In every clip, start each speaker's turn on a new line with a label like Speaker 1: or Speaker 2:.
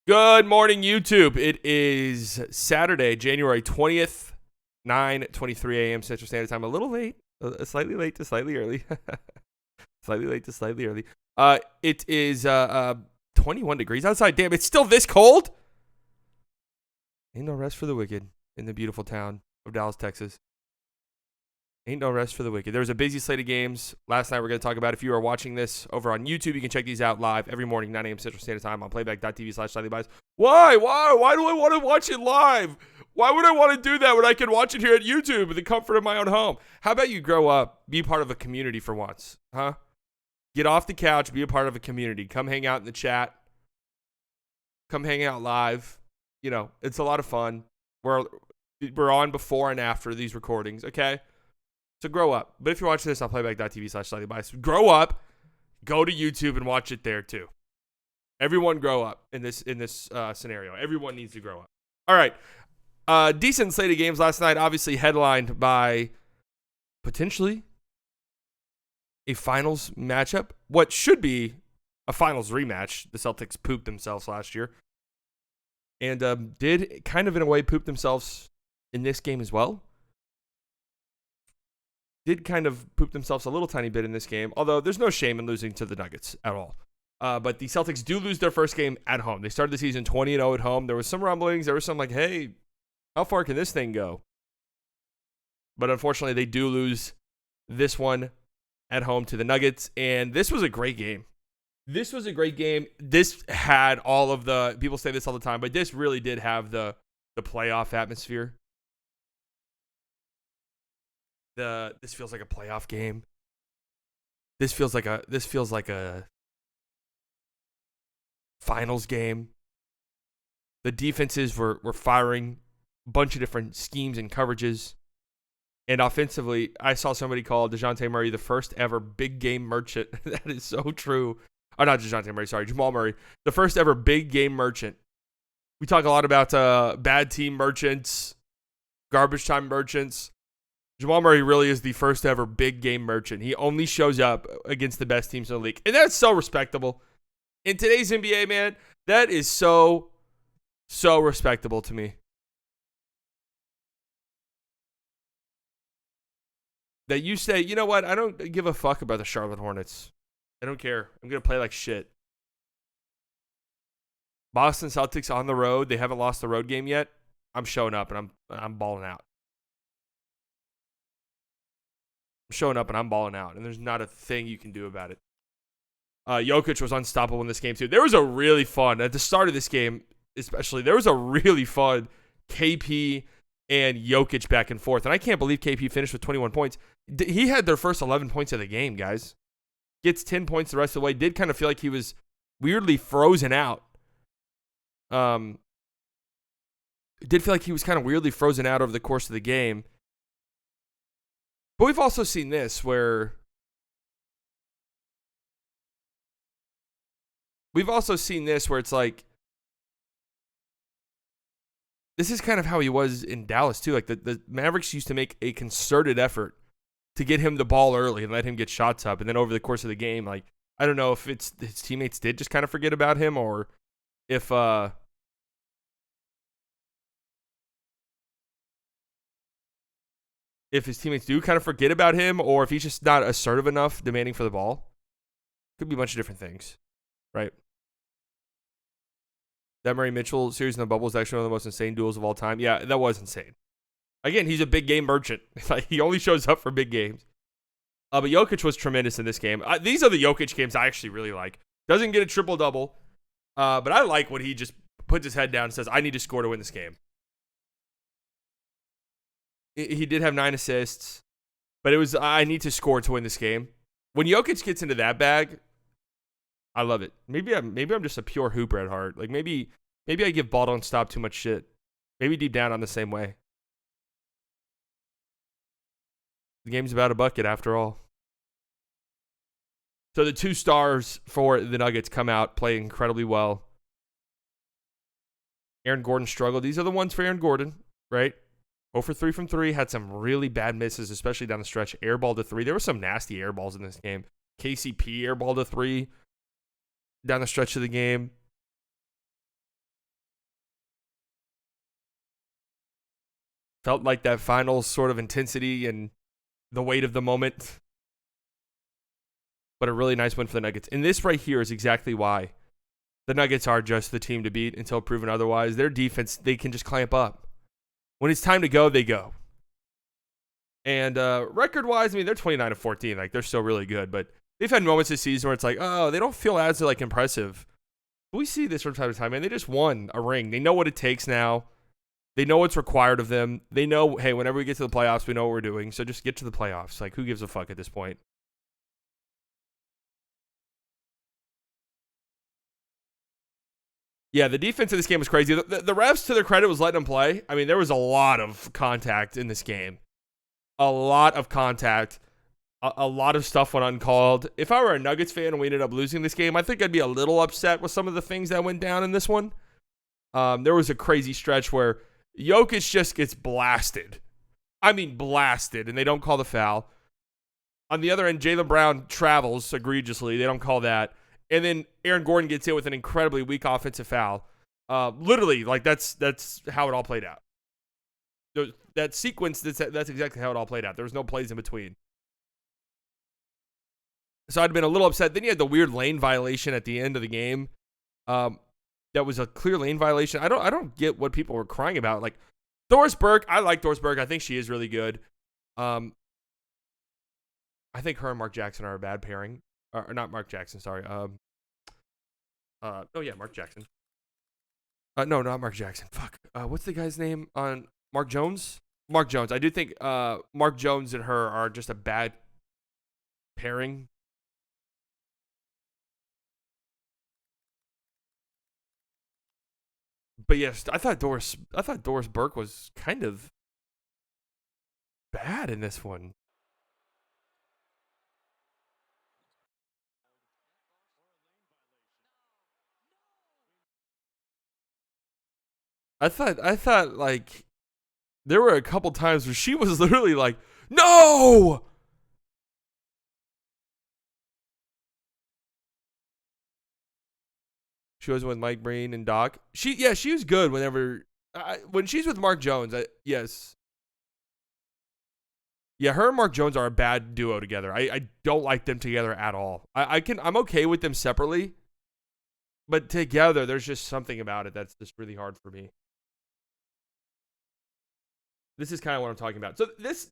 Speaker 1: Good morning, YouTube. It is Saturday, January 20th, 9:23 a.m. Central Standard Time. A little late, slightly late to slightly early. Slightly late to slightly early. It is 21 degrees outside. Damn, it's still this cold? Ain't no rest for the wicked in the beautiful town of Dallas, Texas. Ain't no rest for the wicked. There was a busy slate of games last night we're going to talk about. If you are watching this over on YouTube, you can check these out live every morning, 9 a.m. Central Standard Time on playback.tv/slightlybiased. Why? Why do I want to watch it live? Why would I want to do that when I can watch it here at YouTube in the comfort of my own home? How about you grow up, be part of a community for once, huh? Get off the couch, be a part of a community. Come hang out in the chat. Come hang out live. You know, it's a lot of fun. We're on before and after these recordings, okay? So grow up. But if you're watching this on playback.tv/slightlybiased, grow up, go to YouTube and watch it there too. Everyone grow up in this scenario. Everyone needs to grow up. All right. Decent slate of games last night, obviously headlined by potentially a finals matchup. What should be a finals rematch. The Celtics pooped themselves last year. And did kind of in a way poop themselves in this game as well. Did kind of poop themselves a little tiny bit in this game, although there's no shame in losing to the Nuggets at all. But the Celtics do lose their first game at home. They started the season 20-0 at home. There was some rumblings. There was some like, hey, how far can this thing go? But unfortunately, they do lose this one at home to the Nuggets. And this was a great game. This had all of the, people say this all the time, but this really did have the playoff atmosphere. This feels like a playoff game. This feels like a finals game. The defenses were firing a bunch of different schemes and coverages. And offensively, I saw somebody call Dejounte Murray the first ever big game merchant. That is so true. Oh, not Dejounte Murray, sorry, Jamal Murray. The first ever big game merchant. We talk a lot about bad team merchants, garbage time merchants. Jamal Murray really is the first ever big game merchant. He only shows up against the best teams in the league. And that's so respectable. In today's NBA, man, that is so respectable to me. That you say, you know what, I don't give a fuck about the Charlotte Hornets. I don't care. I'm going to play like shit. Boston Celtics on the road. They haven't lost the road game yet. I'm showing up and I'm balling out. Showing up and I'm balling out, and there's not a thing you can do about it. Jokic was unstoppable in this game too. There was a really fun, at the start of this game especially, there was a really fun KP and Jokic back and forth, and I can't believe KP finished with 21 points. He had their first 11 points of the game, guys. Gets 10 points the rest of the way. Did kind of feel like he was weirdly frozen out. Did feel like he was kind of weirdly frozen out over the course of the game. But we've also seen this where it's like, this is kind of how he was in Dallas too. Like the Mavericks used to make a concerted effort to get him the ball early and let him get shots up. And then over the course of the game, like, I don't know if it's his teammates did just kind of forget about him, or if his teammates do kind of forget about him, or if he's just not assertive enough demanding for the ball. Could be a bunch of different things, right? That Murray Mitchell series in the bubble is actually one of the most insane duels of all time. Yeah, that was insane. Again, he's a big game merchant. Like, he only shows up for big games. But Jokic was tremendous in this game. These are the Jokic games I actually really like. Doesn't get a triple-double, but I like when he just puts his head down and says, I need to score to win this game. He did have 9 assists, but it was, I need to score to win this game. When Jokic gets into that bag, I love it. Maybe I'm just a pure hooper at heart. Like, maybe I give ball don't stop too much shit. Maybe deep down I'm the same way. The game's about a bucket after all. So the two stars for the Nuggets come out, play incredibly well. Aaron Gordon struggled. These are the ones for Aaron Gordon, right? 0 for 3 from 3. Had some really bad misses, especially down the stretch. Airball to 3. There were some nasty airballs in this game. KCP airball to 3 down the stretch of the game. Felt like that final sort of intensity and the weight of the moment. But a really nice win for the Nuggets. And this right here is exactly why the Nuggets are just the team to beat until proven otherwise. Their defense, they can just clamp up. When it's time to go, they go. And record-wise, I mean, they're 29-14. Like, they're still really good. But they've had moments this season where it's like, oh, they don't feel as, like, impressive. We see this from time to time, man. They just won a ring. They know what it takes now. They know what's required of them. They know, hey, whenever we get to the playoffs, we know what we're doing. So just get to the playoffs. Like, who gives a fuck at this point? Yeah, the defense in this game was crazy. The refs, to their credit, was letting them play. I mean, there was a lot of contact in this game. A lot of contact. A lot of stuff went uncalled. If I were a Nuggets fan and we ended up losing this game, I think I'd be a little upset with some of the things that went down in this one. There was a crazy stretch where Jokic just gets blasted. I mean, blasted, and they don't call the foul. On the other end, Jaylen Brown travels egregiously. They don't call that. And then Aaron Gordon gets hit with an incredibly weak offensive foul. Literally, like that's how it all played out. That sequence, that's exactly how it all played out. There was no plays in between. So I'd been a little upset. Then you had the weird lane violation at the end of the game. That was a clear lane violation. I don't get what people were crying about. Like Doris Burke, I like Doris Burke. I think she is really good. I think her and Mark Jackson are a bad pairing. Or not Mark Jackson, sorry. Mark Jackson. No, not Mark Jackson. Fuck. What's the guy's name on Mark Jones? Mark Jones. I do think Mark Jones and her are just a bad pairing. But yes, I thought Doris Burke was kind of bad in this one. I thought like there were a couple times where she was literally like, no! She was with Mike Breen and Doc. She was good whenever when she's with Mark Jones. Yes. Yeah, her and Mark Jones are a bad duo together. I don't like them together at all. I'm okay with them separately, but together there's just something about it that's just really hard for me. This is kind of what I'm talking about. So this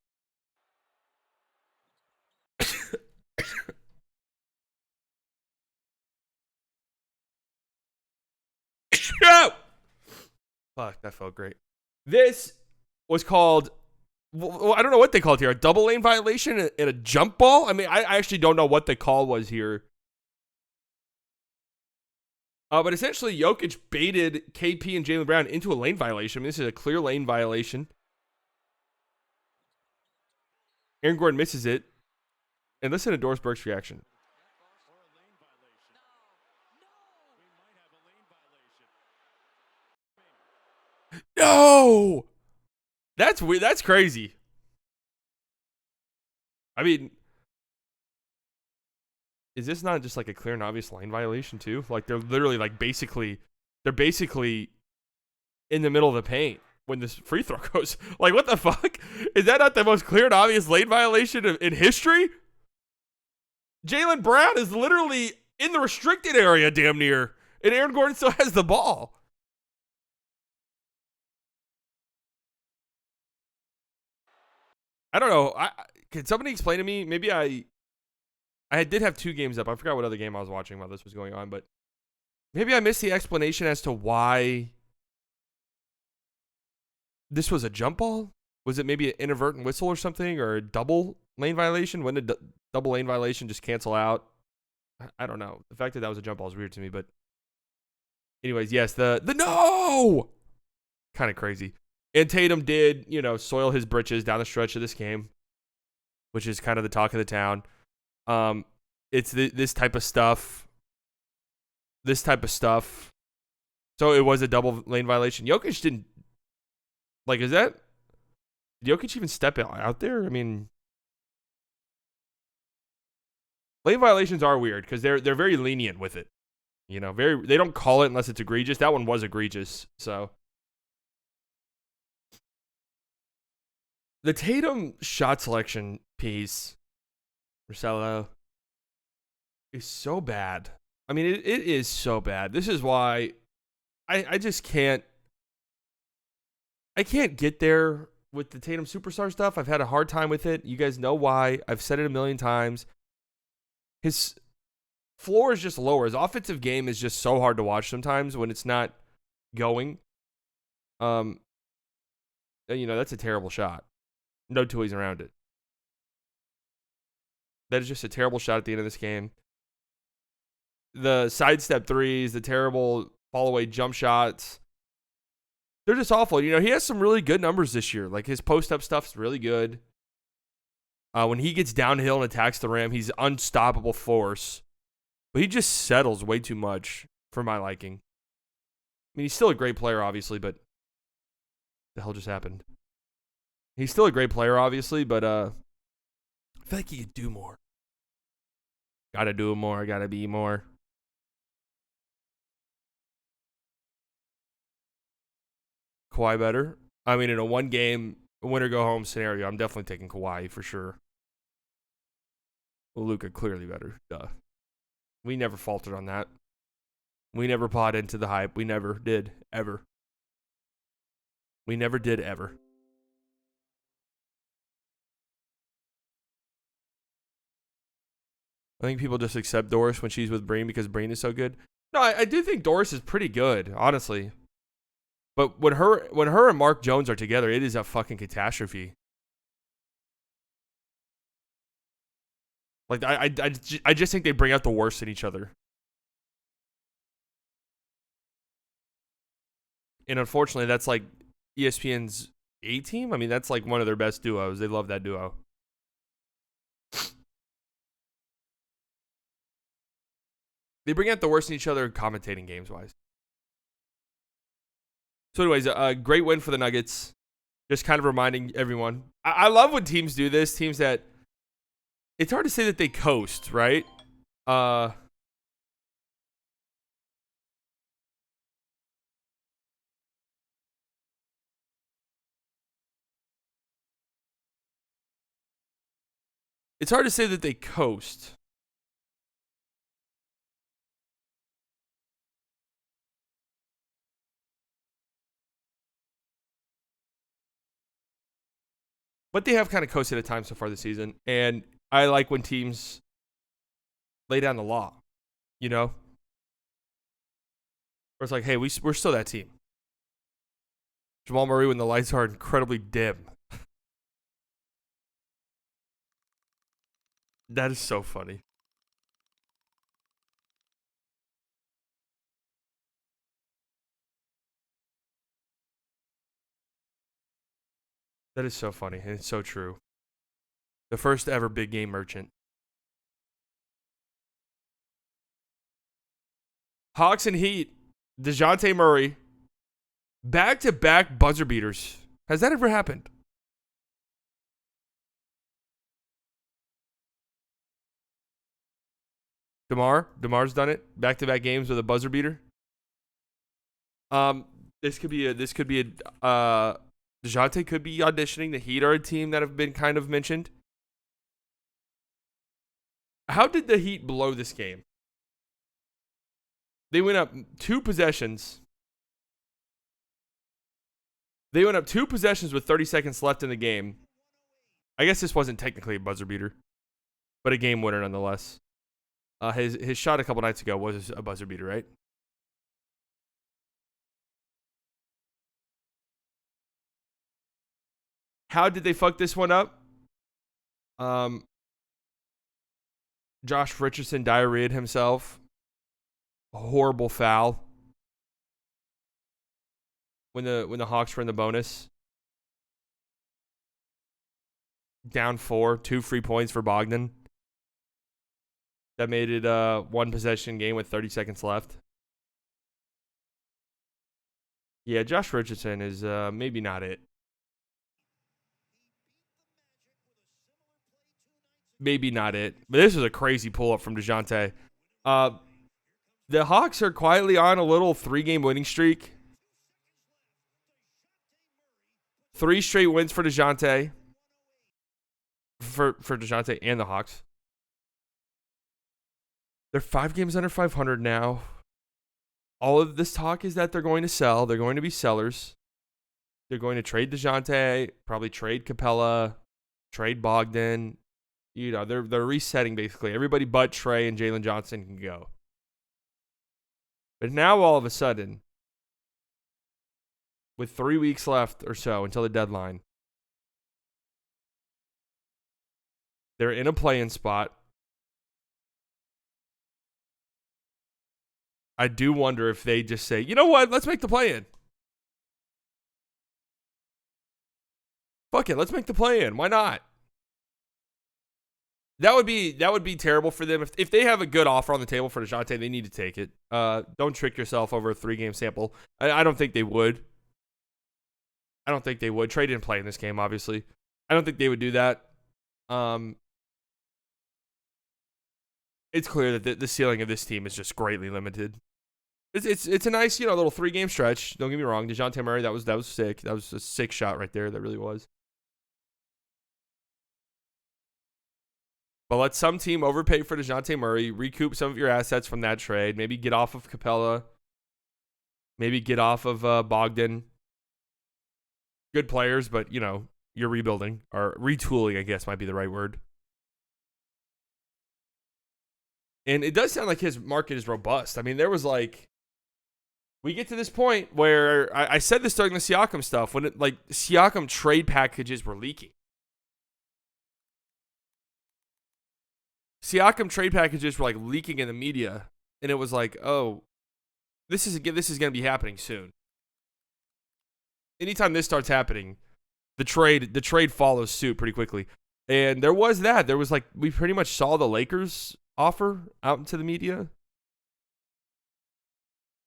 Speaker 1: fuck, that felt great. This was called, well, I don't know what they called here, a double lane violation and a jump ball. I mean, I actually don't know what the call was here. But essentially, Jokic baited KP and Jaylen Brown into a lane violation. I mean, this is a clear lane violation. Aaron Gordon misses it. And listen to Doris Burke's reaction. No! That's weird. That's crazy. I mean, is this not just like a clear and obvious lane violation too? Like they're literally like they're basically in the middle of the paint when this free throw goes. Like, what the fuck? Is that not the most clear and obvious lane violation in history? Jaylen Brown is literally in the restricted area damn near, and Aaron Gordon still has the ball. I don't know. Can somebody explain to me? Maybe I did have two games up. I forgot what other game I was watching while this was going on, but maybe I missed the explanation as to why this was a jump ball. Was it maybe an inadvertent whistle or something, or a double lane violation? When did double lane violation just cancel out? I don't know. The fact that was a jump ball is weird to me, but anyways, yes, the no! Kind of crazy. And Tatum did, soil his britches down the stretch of this game, which is kind of the talk of the town. It's this type of stuff. So it was a double lane violation. Jokic didn't, did Jokic even step out there? I mean, lane violations are weird because they're very lenient with it. They don't call it unless it's egregious. That one was egregious, so. The Tatum shot selection piece, Marcelo, is so bad. I mean, it is so bad. This is why I just can't. I can't get there with the Tatum superstar stuff. I've had a hard time with it. You guys know why. I've said it a million times. His floor is just lower. His offensive game is just so hard to watch sometimes when it's not going. That's a terrible shot. No two ways around it. That is just a terrible shot at the end of this game. The sidestep threes, the terrible fall away jump shots, they're just awful. He has some really good numbers this year. Like his post-up stuff's really good. When he gets downhill and attacks the rim, he's unstoppable force. But he just settles way too much for my liking. I mean, he's still a great player, obviously, but the hell just happened? He's still a great player, obviously, but I feel like he could do more. Gotta do more. Gotta be more. Kawhi better. I mean, in a one-game winner-go-home scenario, I'm definitely taking Kawhi for sure. Well, Luka clearly better. Duh. We never faltered on that. We never bought into the hype. We never did, ever. We never did, ever. I think people just accept Doris when she's with Breen because Breen is so good. No, I do think Doris is pretty good, honestly. But when her and Mark Jones are together, it is a fucking catastrophe. Like I just think they bring out the worst in each other. And unfortunately, that's like ESPN's A team. I mean, that's like one of their best duos. They love that duo. They bring out the worst in each other commentating games-wise. So anyways, a great win for the Nuggets. Just kind of reminding everyone. I love when teams do this. Teams that, it's hard to say that they coast, right? It's hard to say that they coast. But they have kind of coasted at times so far this season. And I like when teams lay down the law, Where it's like, hey, we're still that team. Jamal Murray when the lights are incredibly dim. That is so funny. That is so funny, and it's so true. The first ever big game merchant. Hawks and Heat. Dejounte Murray. Back-to-back buzzer beaters. Has that ever happened? DeMar's done it. Back-to-back games with a buzzer beater. This could be a DeJounte could be auditioning. The Heat are a team that have been kind of mentioned. How did the Heat blow this game? They went up 2 possessions. They went up 2 possessions with 30 seconds left in the game. I guess this wasn't technically a buzzer beater, but a game winner nonetheless. His shot a couple nights ago was a buzzer beater, right? How did they fuck this one up? Josh Richardson diarrheaed himself. A horrible foul. When the Hawks were in the bonus. Down 4, 2 free points for Bogdan. That made it a 1 possession game with 30 seconds left. Yeah, Josh Richardson is maybe not it. Maybe not it. But this was a crazy pull-up from Dejounte. The Hawks are quietly on a little 3-game winning streak. 3 straight wins for Dejounte. for Dejounte and the Hawks. They're 5 games under 500 now. All of this talk is that they're going to sell. They're going to be sellers. They're going to trade Dejounte, probably trade Capella, trade Bogdan. You know, they're resetting basically. Everybody but Trey and Jalen Johnson can go. But now all of a sudden, with 3 weeks left or so until the deadline, they're in a play-in spot. I do wonder if they just say, you know what, let's make the play-in. Fuck it, let's make the play-in. Why not? That would be terrible for them. If they have a good offer on the table for Dejounte, they need to take it. Don't trick yourself over a 3-game sample. I don't think they would. Trey didn't play in this game, obviously. I don't think they would do that. It's clear that the ceiling of this team is just greatly limited. It's a nice, little 3-game stretch. Don't get me wrong. Dejounte Murray, that was sick. That was a sick shot right there. That really was. But let some team overpay for Dejounte Murray, recoup some of your assets from that trade. Maybe get off of Capella. Maybe get off of Bogdan. Good players, but, you're rebuilding. Or retooling, I guess, might be the right word. And it does sound like his market is robust. I mean, there was we get to this point where I said this during the Siakam stuff, when Siakam trade packages were leaking. Siakam trade packages were leaking in the media, and it was oh, this is going to be happening soon. Anytime this starts happening, the trade follows suit pretty quickly. And there was that. There was we pretty much saw the Lakers offer out into the media.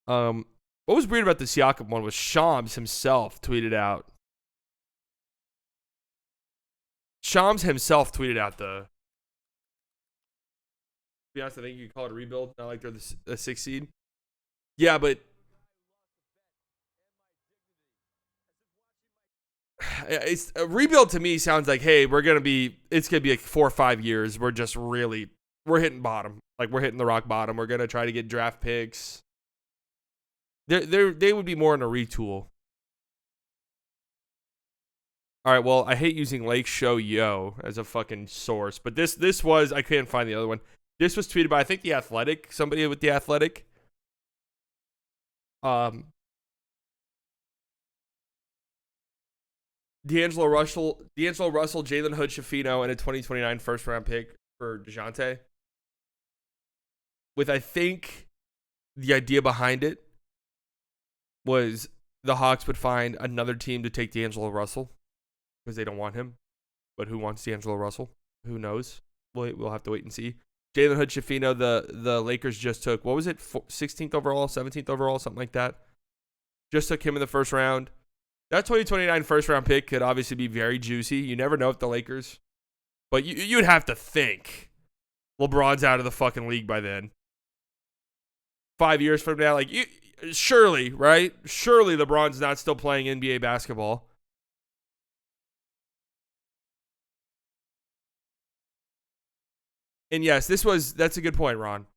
Speaker 1: What was weird about the Siakam one was Shams himself tweeted out. To be honest, I think you could call it a rebuild. Not like they're the 6th seed. Yeah, but it's a rebuild to me sounds like, hey, it's gonna be 4 or 5 years. We're hitting bottom. We're hitting the rock bottom. We're gonna try to get draft picks. They would be more in a retool. All right, well, I hate using Lake Show Yo as a fucking source, but this was, I couldn't find the other one. This was tweeted by, I think, The Athletic, somebody with The Athletic. D'Angelo Russell, Jalen Hood Schifino, and a 2029 first-round pick for Dejounte. With, I think, the idea behind it was the Hawks would find another team to take D'Angelo Russell because they don't want him. But who wants D'Angelo Russell? Who knows? We'll have to wait and see. Jalen Hood Schifino, the Lakers just took, what was it, 16th overall, 17th overall, something like that. Just took him in the first round. That 2029 first-round pick could obviously be very juicy. You never know with the Lakers. But you'd have to think LeBron's out of the fucking league by then. 5 years from now, surely, right? Surely LeBron's not still playing NBA basketball. And yes, that's a good point, Ron.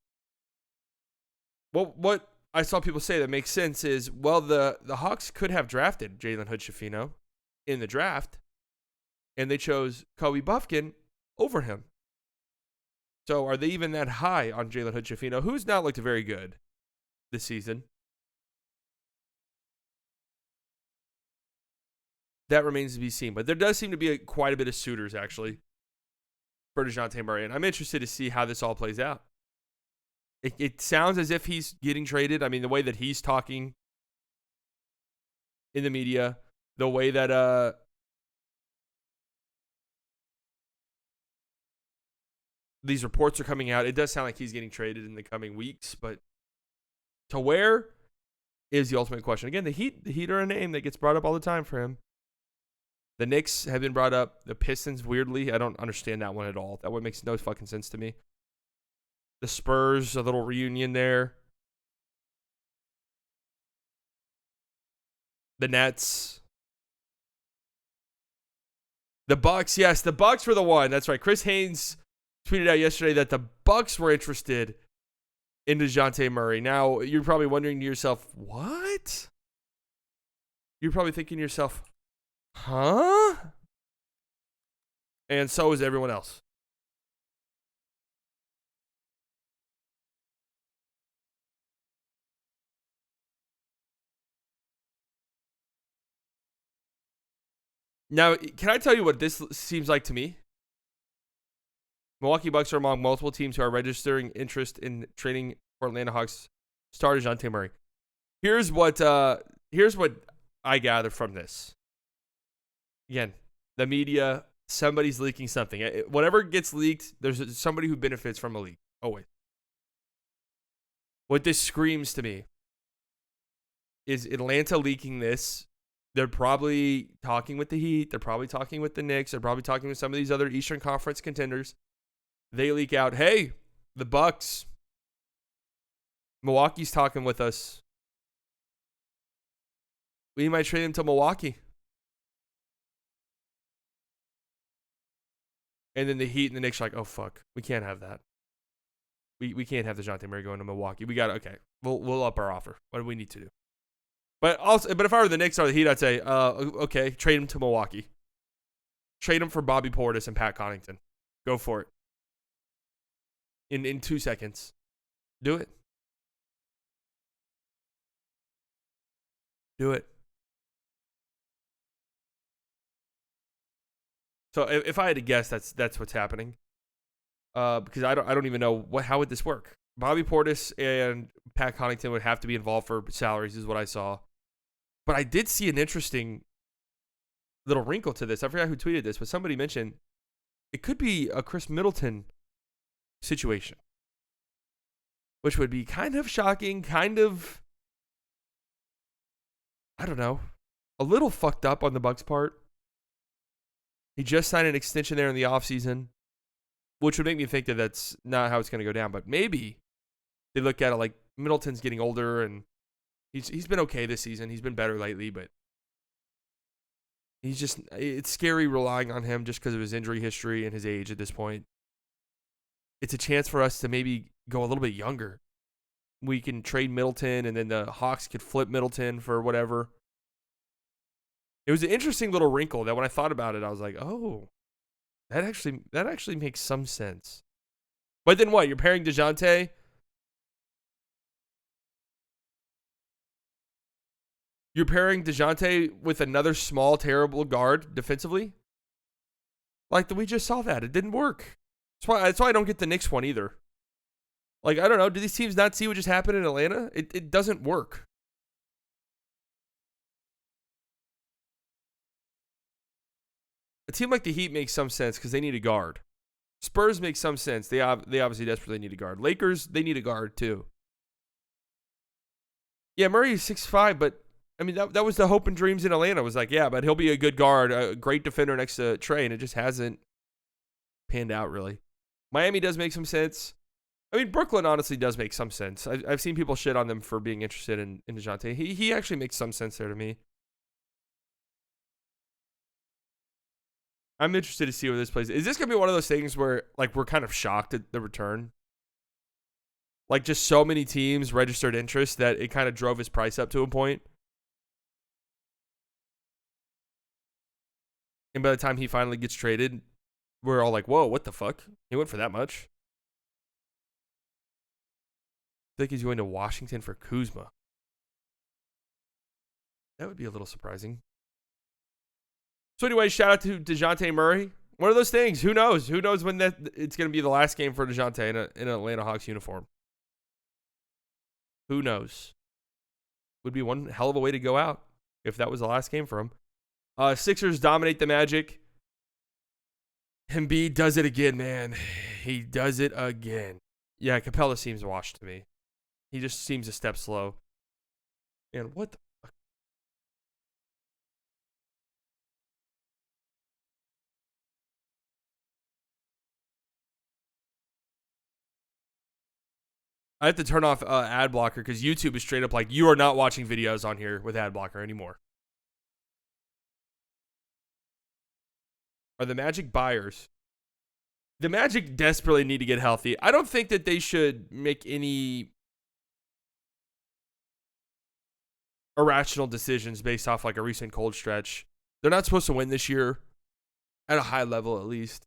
Speaker 1: What I saw people say that makes sense is, well, the Hawks could have drafted Jalen Hood Schifino in the draft, and they chose Kobe Buffkin over him. So are they even that high on Jalen Hood Schifino, who's not looked very good this season? That remains to be seen. But there does seem to be quite a bit of suitors, actually, for Dejounte Murray. And I'm interested to see how this all plays out. It sounds as if he's getting traded. I mean, the way that he's talking in the media, the way that these reports are coming out, it does sound like he's getting traded in the coming weeks. But to where is the ultimate question. Again, the Heat are a name that gets brought up all the time for him. The Knicks have been brought up. The Pistons, weirdly, I don't understand that one at all. That one makes no fucking sense to me. The Spurs, a little reunion there. The Nets. The Bucks, yes, the Bucks were the one. That's right. Chris Haynes tweeted out yesterday that the Bucks were interested in Dejounte Murray. Now, you're probably wondering to yourself, what? You're probably thinking to yourself, huh? And so is everyone else. Now, can I tell you what this seems like to me? Milwaukee Bucks are among multiple teams who are registering interest in trading for Atlanta Hawks star Dejounte Murray. Here's what I gather from this. Again, the media, somebody's leaking something. Whatever gets leaked, there's somebody who benefits from a leak. Always. What this screams to me is Atlanta leaking this. They're probably talking with the Heat. They're probably talking with the Knicks. They're probably talking with some of these other Eastern Conference contenders. They leak out, hey, the Bucks, Milwaukee's talking with us. We might trade him to Milwaukee. And then the Heat and the Knicks are like, oh, fuck. We can't have that. We can't have Dejounte Murray going to Milwaukee. We got to, okay, we'll up our offer. What do we need to do? But if I were the Knicks or the Heat, I'd say, okay, trade him to Milwaukee. Trade him for Bobby Portis and Pat Connaughton. Go for it. In 2 seconds. Do it. Do it. So if I had to guess, that's what's happening. Because I don't even know how would this work. Bobby Portis and Pat Connaughton would have to be involved for salaries, is what I saw. But I did see an interesting little wrinkle to this. I forgot who tweeted this, but somebody mentioned it could be a Chris Middleton situation, which would be kind of shocking, kind of, I don't know, a little fucked up on the Bucks' part. He just signed an extension there in the offseason, which would make me think that that's not how it's going to go down. But maybe they look at it like Middleton's getting older and he's been okay this season. He's been better lately, but it's scary relying on him just because of his injury history and his age at this point. It's a chance for us to maybe go a little bit younger. We can trade Middleton and then the Hawks could flip Middleton for whatever. It was an interesting little wrinkle that when I thought about it, I was like, oh, that actually makes some sense. But then what? You're pairing Dejounte? You're pairing Dejounte with another small, terrible guard defensively? Like, we just saw that. It didn't work. That's why I don't get the Knicks one either. Like, I don't know. Do these teams not see what just happened in Atlanta? It doesn't work. A team like the Heat makes some sense because they need a guard. Spurs make some sense. They obviously desperately need a guard. Lakers, they need a guard too. Yeah, Murray is 6'5", but I mean, that was the hope and dreams in Atlanta. It was like, yeah, but he'll be a good guard, a great defender next to Trey, and it just hasn't panned out really. Miami does make some sense. I mean, Brooklyn honestly does make some sense. I've seen people shit on them for being interested in Dejounte. He actually makes some sense there to me. I'm interested to see where this plays. Is this going to be one of those things where, like, we're kind of shocked at the return? Like, just so many teams registered interest that it kind of drove his price up to a point. And by the time he finally gets traded, we're all like, whoa, what the fuck? He went for that much? I think he's going to Washington for Kuzma. That would be a little surprising. So anyway, shout out to Dejounte Murray. One of those things. Who knows? Who knows when it's going to be the last game for Dejounte in an Atlanta Hawks uniform? Who knows? Would be one hell of a way to go out if that was the last game for him. Sixers dominate the Magic. Embiid does it again, man. He does it again. Yeah, Capella seems washed to me. He just seems a step slow. And what the fuck? I have to turn off ad blocker because YouTube is straight up like, you are not watching videos on here with ad blocker anymore. are the Magic buyers. The Magic desperately need to get healthy. I don't think that they should make any irrational decisions based off like a recent cold stretch. They're not supposed to win this year at a high level, at least.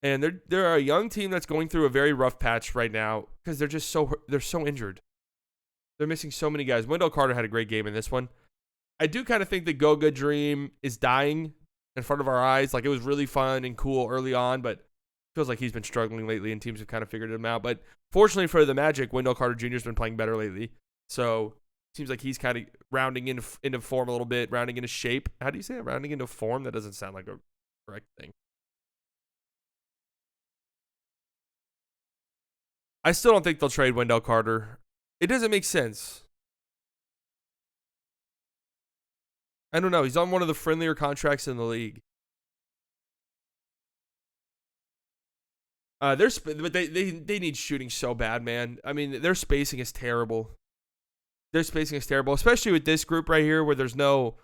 Speaker 1: And they're a young team that's going through a very rough patch right now because they're so injured. They're missing so many guys. Wendell Carter had a great game in this one. I do kind of think the Goga dream is dying in front of our eyes. Like, it was really fun and cool early on, but feels like he's been struggling lately and teams have kind of figured him out. But fortunately for the Magic, Wendell Carter Jr. has been playing better lately. So seems like he's kind of rounding into form a little bit, rounding into shape. How do you say it? Rounding into form? That doesn't sound like a correct thing. I still don't think they'll trade Wendell Carter. It doesn't make sense. I don't know. He's on one of the friendlier contracts in the league. But they need shooting so bad, man. I mean, their spacing is terrible. Their spacing is terrible, especially with this group right here, where there's no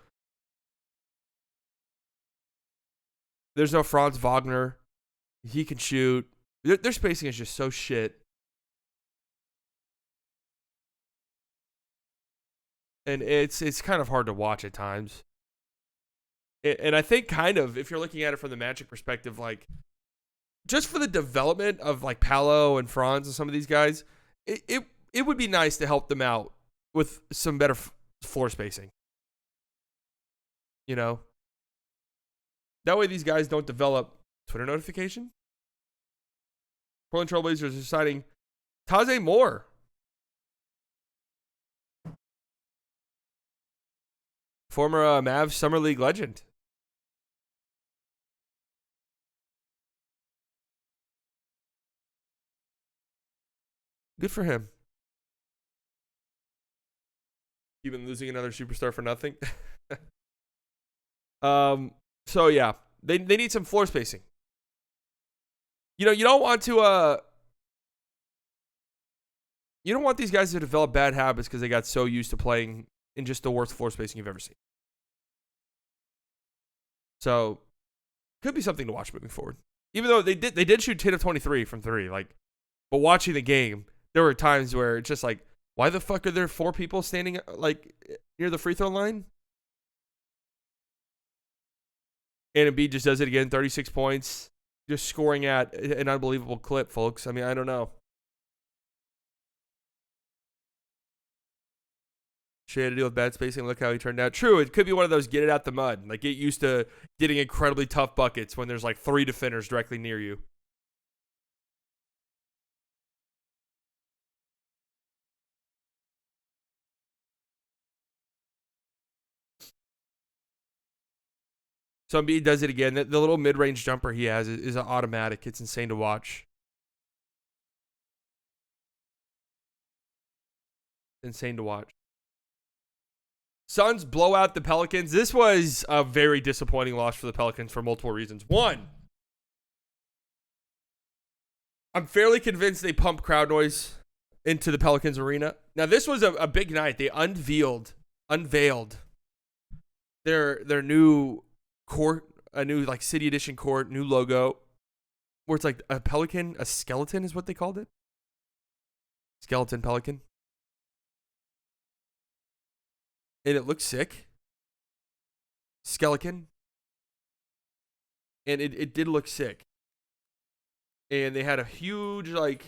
Speaker 1: Franz Wagner. He can shoot. Their spacing is just so shit. And it's kind of hard to watch at times. And I think kind of, if you're looking at it from the Magic perspective, like, just for the development of like Paolo and Franz and some of these guys, it would be nice to help them out with some better floor spacing. You know? That way these guys don't develop Twitter notification. Portland Trailblazers are signing Taze Moore. Former Mavs Summer League legend. Good for him. Even losing another superstar for nothing. So yeah, they need some floor spacing. You know, you don't want these guys to develop bad habits because they got so used to playing in just the worst floor spacing you've ever seen. So, could be something to watch moving forward. Even though they did shoot 10 of 23 from 3, like, but watching the game, there were times where it's just like, why the fuck are there 4 people standing like near the free throw line? And Embiid just does it again, 36 points, just scoring at an unbelievable clip, folks. I mean, I don't know. She had to deal with bad spacing. Look how he turned out. True, it could be one of those get it out the mud. Like, get used to getting incredibly tough buckets when there's like 3 defenders directly near you. So Embiid does it again. The little mid-range jumper he has is an automatic. It's insane to watch. Insane to watch. Suns blow out the Pelicans. This was a very disappointing loss for the Pelicans for multiple reasons. One, I'm fairly convinced they pumped crowd noise into the Pelicans arena. Now, this was a big night. They unveiled their new court, a new like City Edition court, new logo, where it's like a pelican, a skeleton is what they called it. Skeleton Pelican. And it looked sick. Skeleton. And it did look sick. And they had a huge, like,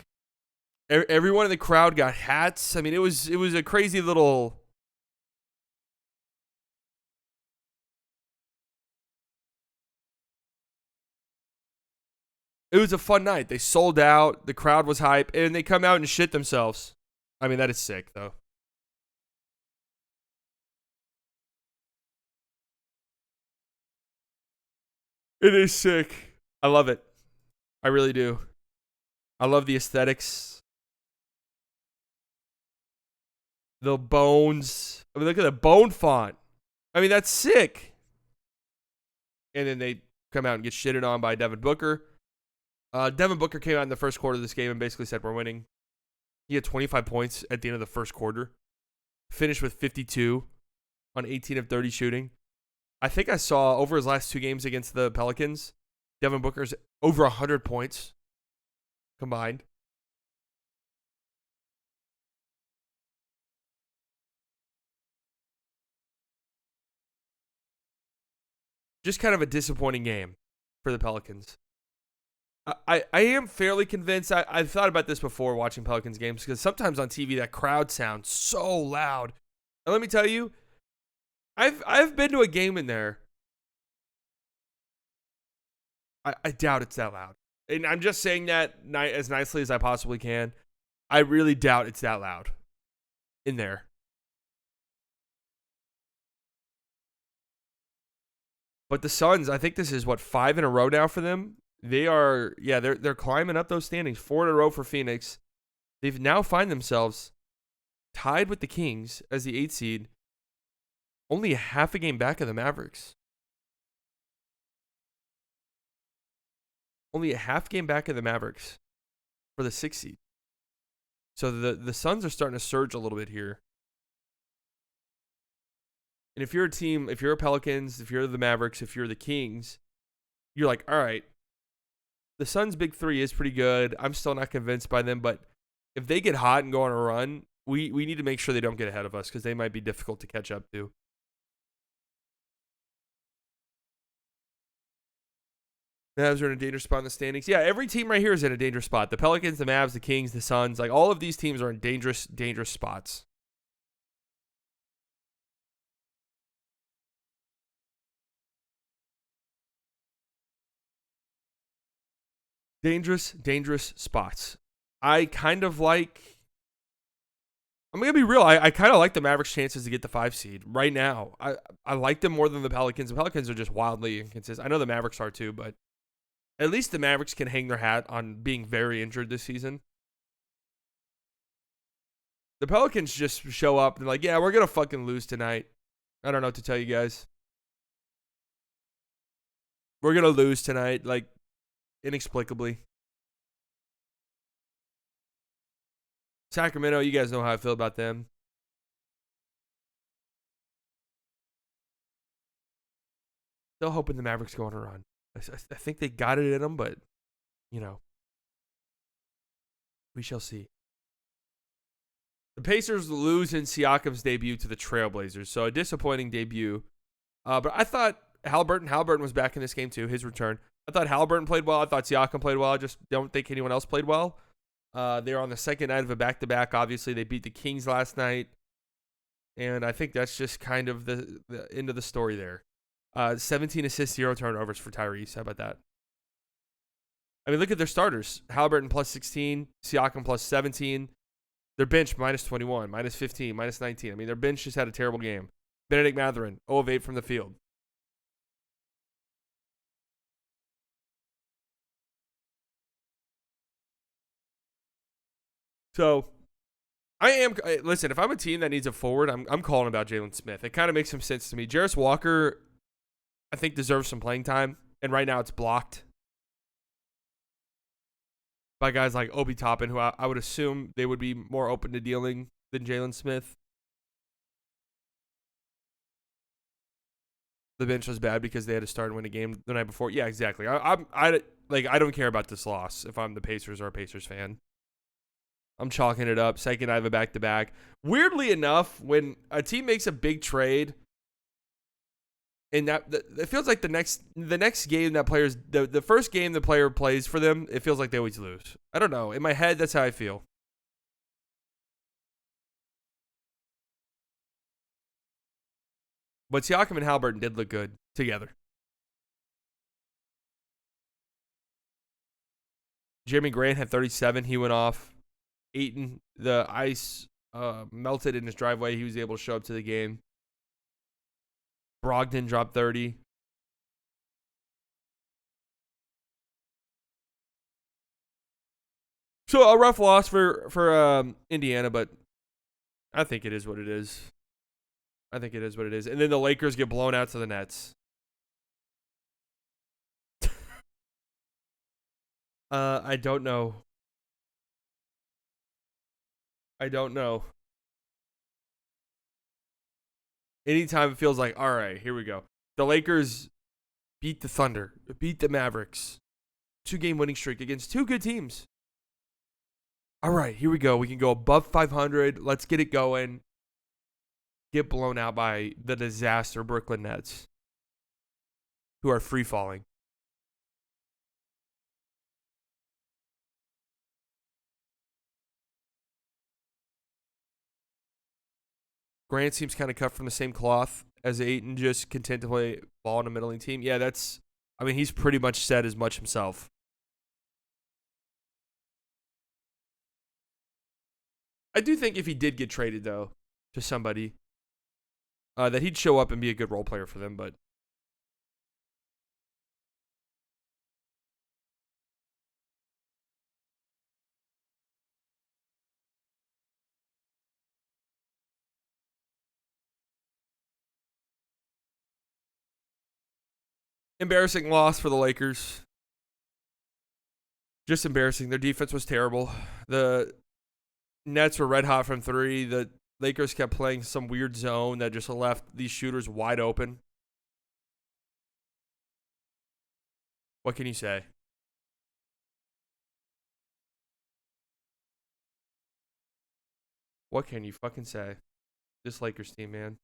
Speaker 1: everyone in the crowd got hats. I mean, it was a crazy little. It was a fun night. They sold out. The crowd was hype. And they come out and shit themselves. I mean, that is sick, though. It is sick. I love it. I really do. I love the aesthetics. The bones. I mean, look at the bone font. I mean, that's sick. And then they come out and get shitted on by Devin Booker. Devin Booker came out in the first quarter of this game and basically said, we're winning. He had 25 points at the end of the first quarter. Finished with 52 on 18 of 30 shooting. I think I saw over his last 2 games against the Pelicans, Devin Booker's over 100 points combined. Just kind of a disappointing game for the Pelicans. I am fairly convinced. I've thought about this before watching Pelicans games because sometimes on TV that crowd sounds so loud. And let me tell you, I've been to a game in there. I doubt it's that loud. And I'm just saying that as nicely as I possibly can. I really doubt it's that loud in there. But the Suns, I think this is 5 in a row now for them. They're climbing up those standings. 4 in a row for Phoenix. They've now find themselves tied with the Kings as the 8th seed, only a half a game back of the Mavericks. Only a half game back of the Mavericks for the 6th seed. So the Suns are starting to surge a little bit here. And if you're a team, if you're a Pelicans, if you're the Mavericks, if you're the Kings, you're like, all right, the Suns' big three is pretty good. I'm still not convinced by them, but if they get hot and go on a run, we need to make sure they don't get ahead of us because they might be difficult to catch up to. Mavs are in a dangerous spot in the standings. Yeah, every team right here is in a dangerous spot. The Pelicans, the Mavs, the Kings, the Suns, like all of these teams are in dangerous spots. Dangerous spots. I'm going to be real. I kind of like the Mavericks' chances to get the 5 seed right now. I like them more than the Pelicans. The Pelicans are just wildly inconsistent. I know the Mavericks are too, but at least the Mavericks can hang their hat on being very injured this season. The Pelicans just show up and like, yeah, we're going to fucking lose tonight. I don't know what to tell you guys. We're going to lose tonight, like, inexplicably. Sacramento, you guys know how I feel about them. Still hoping the Mavericks go on a run. I think they got it in them, but, we shall see. The Pacers lose in Siakam's debut to the Trailblazers, so a disappointing debut. But I thought Halliburton was back in this game too, his return. I thought Halliburton played well. I thought Siakam played well. I just don't think anyone else played well. They're on the second night of a back-to-back. Obviously, they beat the Kings last night. And I think that's just kind of the end of the story there. 17 assists, 0 turnovers for Tyrese. How about that? I mean, look at their starters. Halliburton plus 16, Siakam plus 17. Their bench minus 21, minus 15, minus 19. I mean, their bench just had a terrible game. Benedict Mathurin, 0 of 8 from the field. So, listen, if I'm a team that needs a forward, I'm calling about Jalen Smith. It kind of makes some sense to me. Jarris Walker, I think, deserves some playing time, and right now it's blocked by guys like Obi Toppin, who I would assume they would be more open to dealing than Jalen Smith. The bench was bad because they had to start and win a game the night before. Yeah, exactly. I don't care about this loss if I'm the Pacers or a Pacers fan. I'm chalking it up. Second night of a back-to-back. Weirdly enough, when a team makes a big trade, and it feels like the next game that players the first game the player plays for them, it feels like they always lose. I don't know. In my head, that's how I feel. But Siakam and Halliburton did look good together. Jeremy Grant had 37. He went off. Ayton, the ice melted in his driveway. He was able to show up to the game. Brogdon dropped 30. So a rough loss for Indiana, but I think it is what it is. And then the Lakers get blown out to the Nets. I don't know. Anytime it feels like, all right, here we go. The Lakers beat the Thunder, beat the Mavericks. 2-game winning streak against two good teams. All right, here we go. We can go above 500. Let's get it going. Get blown out by the disaster Brooklyn Nets, who are free falling. Grant seems kind of cut from the same cloth as Ayton, just content to play ball on a middling team. Yeah, he's pretty much said as much himself. I do think if he did get traded, though, to somebody, that he'd show up and be a good role player for them, but embarrassing loss for the Lakers. Just embarrassing. Their defense was terrible. The Nets were red hot from three. The Lakers kept playing some weird zone that just left these shooters wide open. What can you say? What can you fucking say? This Lakers team, man.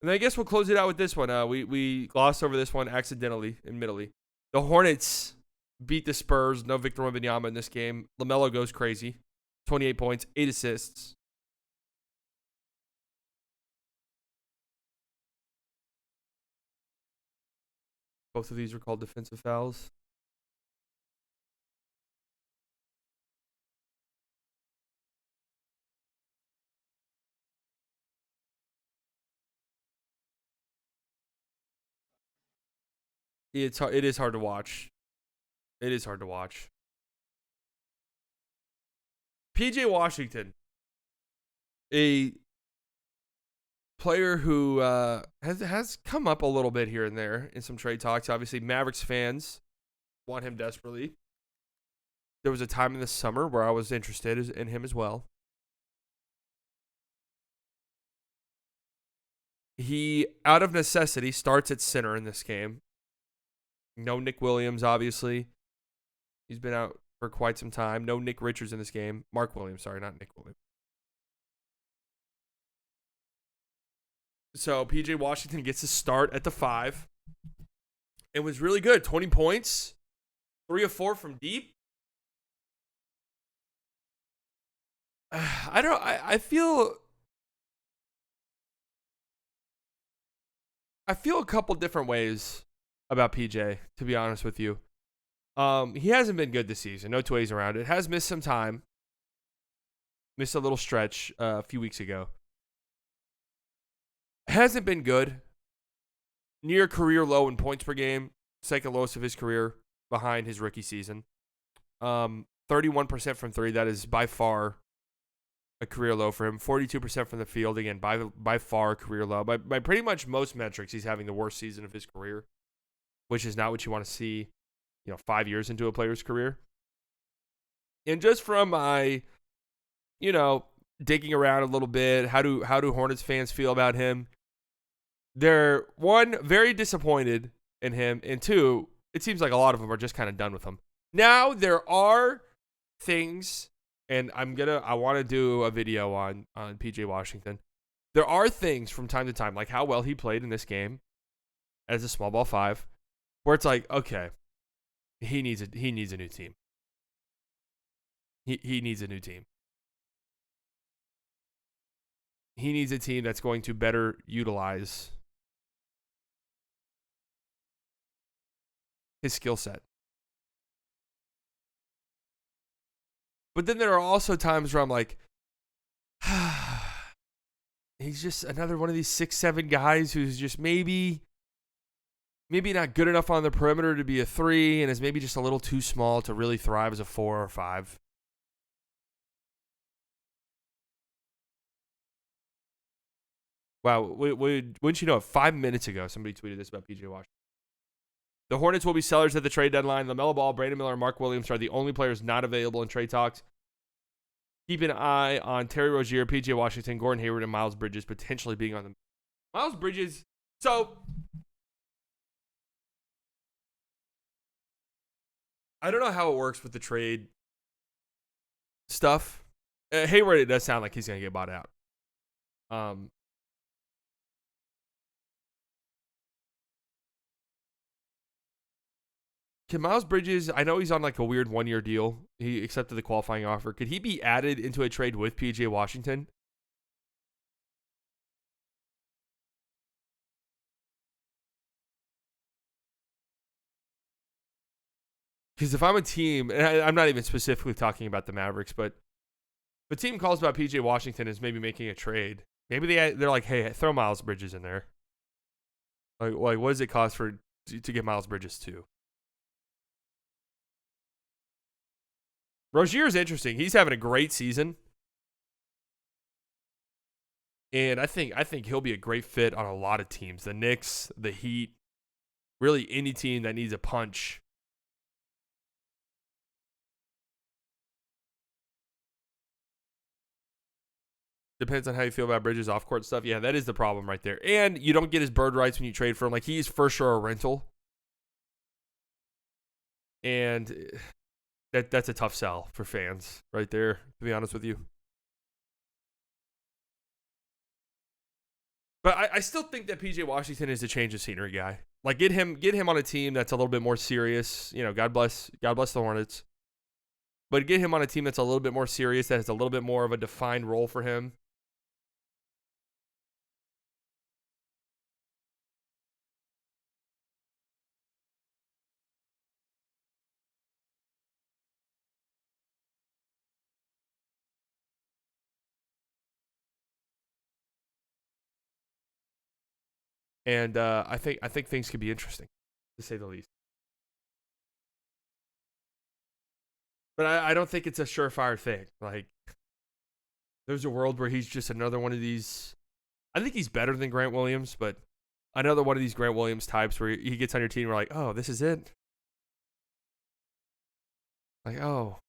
Speaker 1: And I guess we'll close it out with this one. We glossed over this one accidentally, admittedly. The Hornets beat the Spurs. No Victor Wembanyama in this game. LaMelo goes crazy. 28 points, 8 assists. Both of these were called defensive fouls. It is hard to watch. It is hard to watch. PJ Washington, a player who has come up a little bit here and there in some trade talks. Obviously, Mavericks fans want him desperately. There was a time in the summer where I was interested in him as well. He, out of necessity, starts at center in this game. No Nick Williams, obviously. He's been out for quite some time. No Nick Richards in this game. Mark Williams, sorry, not Nick Williams. So PJ Washington gets a start at the 5. It was really good. 20 points. 3 of 4 from deep. I feel a couple different ways about PJ, to be honest with you. He hasn't been good this season. No two ways around it. Has missed some time. Missed a little stretch a few weeks ago. Hasn't been good. Near career low in points per game. Second lowest of his career behind his rookie season. 31% from 3. That is by far a career low for him. 42% from the field. Again, by far a career low. By pretty much most metrics, he's having the worst season of his career, which is not what you want to see, 5 years into a player's career. And just from my, digging around a little bit, how do Hornets fans feel about him? They're, one, very disappointed in him, and two, it seems like a lot of them are just kind of done with him. Now, there are things, and I want to do a video on PJ Washington. There are things from time to time, like how well he played in this game as a small ball 5, where it's like, okay, he needs a new team. He needs a new team. He needs a team that's going to better utilize his skill set. But then there are also times where I'm like, he's just another one of these 6'7" guys who's just maybe not good enough on the perimeter to be a 3 and is maybe just a little too small to really thrive as a 4 or 5. Wow, wouldn't you know it? 5 minutes ago, somebody tweeted this about PJ Washington. The Hornets will be sellers at the trade deadline. LaMelo Ball, Brandon Miller, and Mark Williams are the only players not available in trade talks. Keep an eye on Terry Rozier, PJ Washington, Gordon Hayward, and Miles Bridges potentially being on them. Miles Bridges. So I don't know how it works with the trade stuff. Hayward, it does sound like he's going to get bought out. Can Miles Bridges, I know he's on like a weird 1-year deal. He accepted the qualifying offer. Could he be added into a trade with PJ Washington? Because if I'm a team, and I'm not even specifically talking about the Mavericks, but if a team calls about PJ Washington as maybe making a trade, maybe they're like, hey, throw Miles Bridges in there. Like what does it cost to get Miles Bridges too? Rozier is interesting. He's having a great season. And I think he'll be a great fit on a lot of teams. The Knicks, the Heat, really any team that needs a punch. Depends on how you feel about Bridges off-court stuff. Yeah, that is the problem right there. And you don't get his bird rights when you trade for him. Like, he's for sure a rental. And that's a tough sell for fans right there, to be honest with you. But I still think that PJ Washington is a change of scenery guy. Like, get him on a team that's a little bit more serious. You know, God bless the Hornets. But get him on a team that's a little bit more serious, that has a little bit more of a defined role for him. And I think things could be interesting, to say the least. But I don't think it's a surefire thing. Like, there's a world where he's just another one of these. I think he's better than Grant Williams, but another one of these Grant Williams types where he gets on your team and we're like, oh, this is it? Like, oh,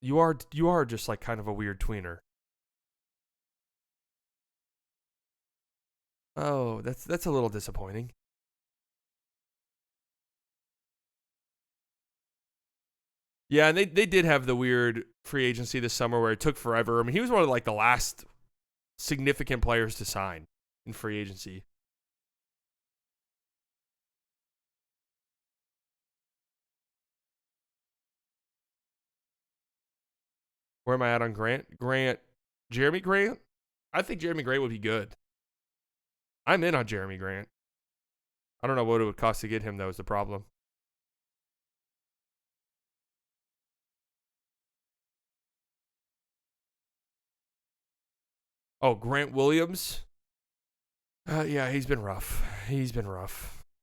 Speaker 1: you are just like kind of a weird tweener. Oh, that's a little disappointing. Yeah, and they did have the weird free agency this summer where it took forever. I mean, he was one of like the last significant players to sign in free agency. Where am I at on Grant? Jeremy Grant? I think Jeremy Grant would be good. I'm in on Jeremy Grant. I don't know what it would cost to get him, though, is the problem. Oh, Grant Williams? Yeah, he's been rough.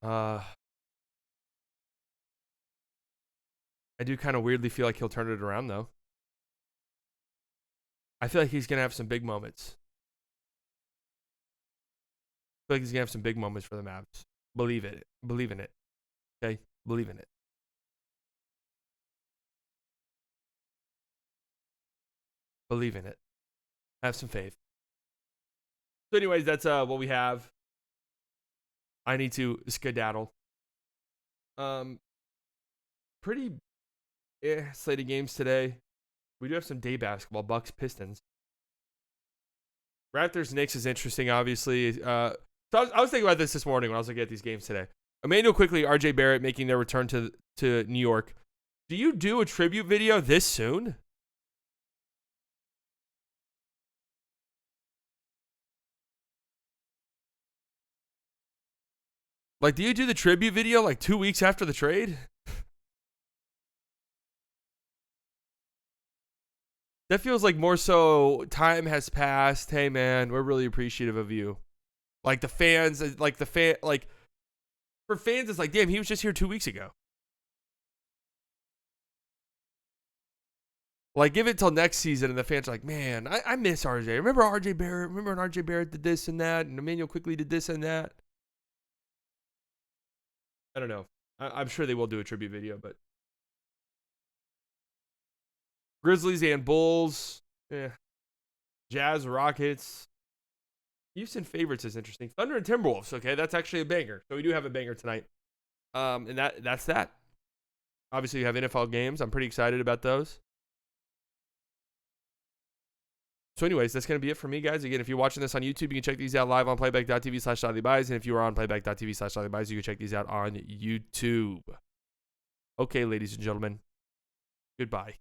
Speaker 1: I do kind of weirdly feel like he'll turn it around, though. I feel like he's going to have some big moments. I feel like he's going to have some big moments for the Mavs. Believe it. Believe in it. Okay? Believe in it. Believe in it. Have some faith. So anyways, that's what we have. I need to skedaddle. Pretty slate of games today. We do have some day basketball. Bucks, Pistons. Raptors, Knicks is interesting, obviously. So I was thinking about this morning when I was looking at these games today. Emmanuel Quickly, RJ Barrett making their return to New York. Do you do a tribute video this soon? Like, do you do the tribute video like 2 weeks after the trade? That feels like more so time has passed. Hey, man, we're really appreciative of you. Like the fans, like for fans, it's like, damn, he was just here 2 weeks ago. Like, give it till next season, and the fans are like, man, I miss RJ. Remember RJ Barrett? Remember when RJ Barrett did this and that, and Emmanuel Quickly did this and that? I don't know. I'm sure they will do a tribute video, but Grizzlies and Bulls, Jazz, Rockets, Houston favorites is interesting. Thunder and Timberwolves. Okay, that's actually a banger. So we do have a banger tonight. And that's that. Obviously, you have NFL games. I'm pretty excited about those. So anyways, that's going to be it for me, guys. Again, if you're watching this on YouTube, you can check these out live on playback.tv/StylyBuys. And if you are on playback.tv/StylyBuys, you can check these out on YouTube. Okay, ladies and gentlemen, goodbye.